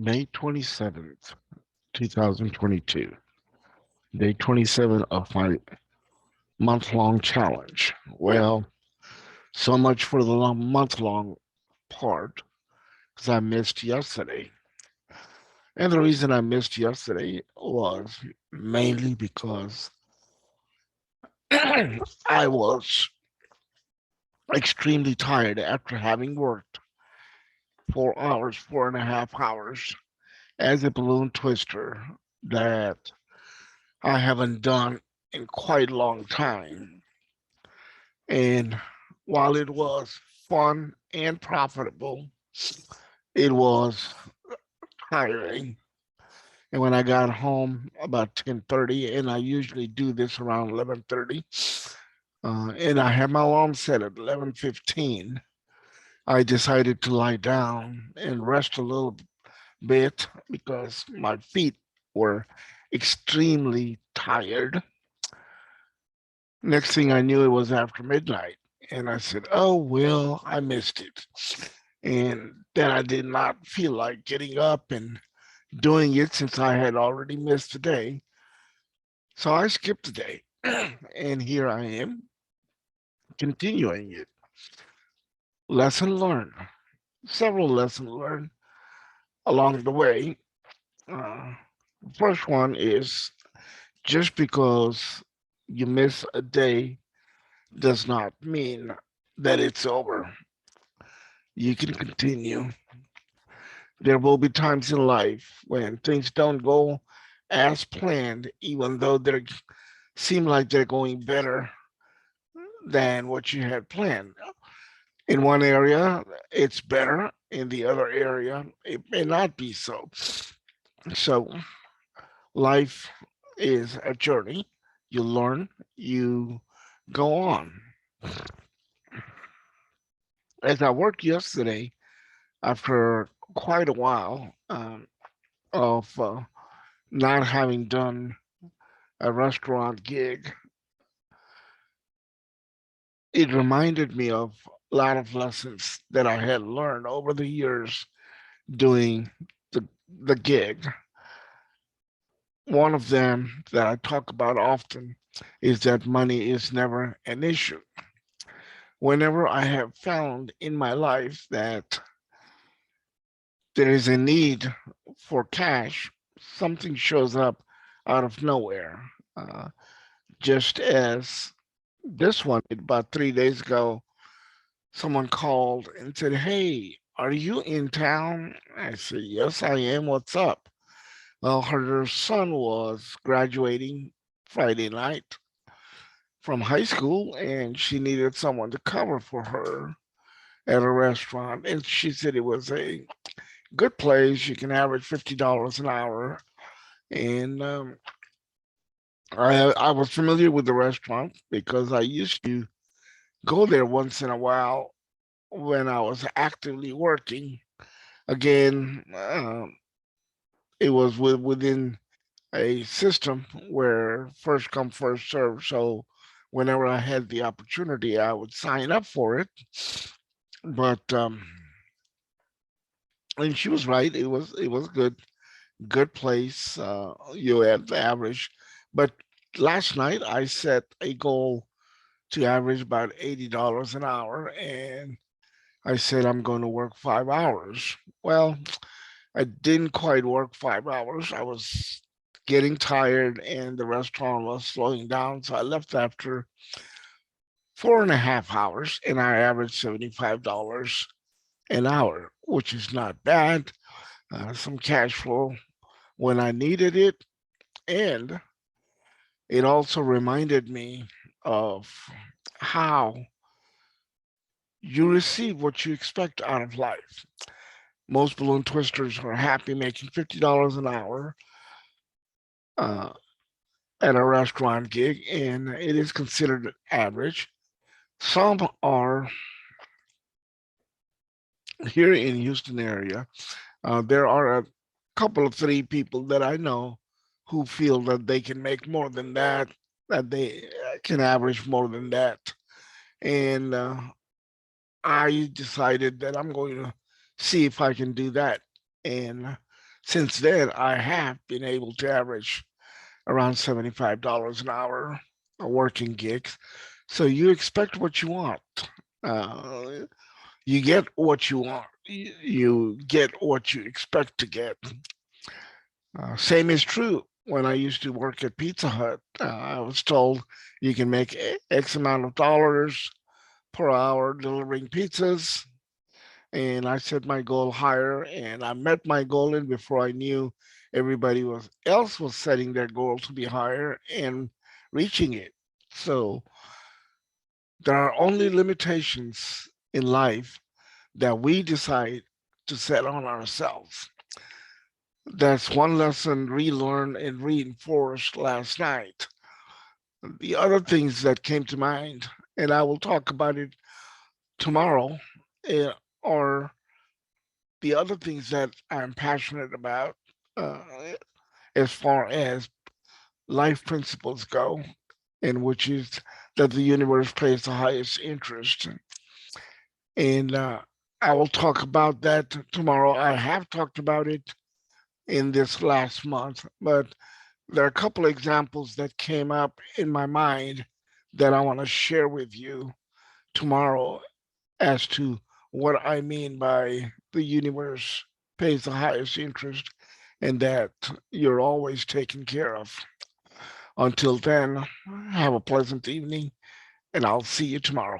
May 27th, 2022, day 27 of my month-long challenge. Well, so much for the month-long part, because I missed yesterday. And the reason I missed yesterday was mainly because I was extremely tired after having worked 4 hours, 4.5 hours as a balloon twister that I haven't done in quite a long time. And while it was fun and profitable, it was tiring. And when I got home about 10:30, and I usually do this around 11:30, and I had my alarm set at 11:15, I decided to lie down and rest a little bit because my feet were extremely tired. Next thing I knew, it was after midnight. And I said, oh, well, I missed it. And then I did not feel like getting up and doing it since I had already missed the day. So I skipped the day. And here I am continuing it. Lesson learned. Several lessons learned along the way. Uh, First one is just because you miss a day does not mean that it's over. You can continue. There will be times in life when things don't go as planned, even though they seem like they're going better than what you had planned. In one area, it's better. In the other area, it may not be so. So, life is a journey. You learn, you go on. As I worked yesterday, after quite a while of not having done a restaurant gig, it reminded me of a lot of lessons that I had learned over the years doing the gig. One of them that I talk about often is that money is never an issue. Whenever I have found in my life that there is a need for cash, something shows up out of nowhere. Uh, just as this one, about 3 days ago, someone called and said, hey, are you in town? I said, yes, I am. What's up? Well, her son was graduating Friday night from high school and she needed someone to cover for her at a restaurant. And she said it was a good place. You can average $50 an hour. And I was familiar with the restaurant because I used to go there once in a while when I was actively working. Again, it was within a system where first come, first serve. So whenever I had the opportunity, I would sign up for it. But and she was right. It was good place. You had the average, but last night I set a goal to average about $80 an hour, and I said I'm going to work 5 hours. Well, I didn't quite work 5 hours. I was getting tired, and the restaurant was slowing down, so I left after 4.5 hours, and I averaged $75 an hour, which is not bad. Some cash flow when I needed it, and it also reminded me of how you receive what you expect out of life. Most balloon twisters are happy making $50 an hour uh, at a restaurant gig, and it is considered average. Some are here in Houston area. There are a couple of three people that I know who feel that they can make more than that, that they can average more than that. And I decided that I'm going to see if I can do that. And Since then, I have been able to average around $75 an hour working gigs. So you expect what you want. Uh, you get what you want. You get what you expect to get. Same is true when I used to work at Pizza Hut. I was told you can make X amount of dollars per hour delivering pizzas. And I set my goal higher and I met my goal. And before I knew, everybody else was setting their goal to be higher and reaching it. So there are only limitations in life that we decide to set on ourselves. That's one lesson relearned and reinforced last night. The other things that came to mind, and I will talk about it tomorrow, eh, are the other things that I'm passionate about uh, as far as life principles go, and which is that the universe plays the highest interest. And I will talk about that tomorrow. I have talked about it in this last month, but there are a couple of examples that came up in my mind that I want to share with you tomorrow as to what I mean by the universe pays the highest interest and that you're always taken care of. Until then, have a pleasant evening and I'll see you tomorrow.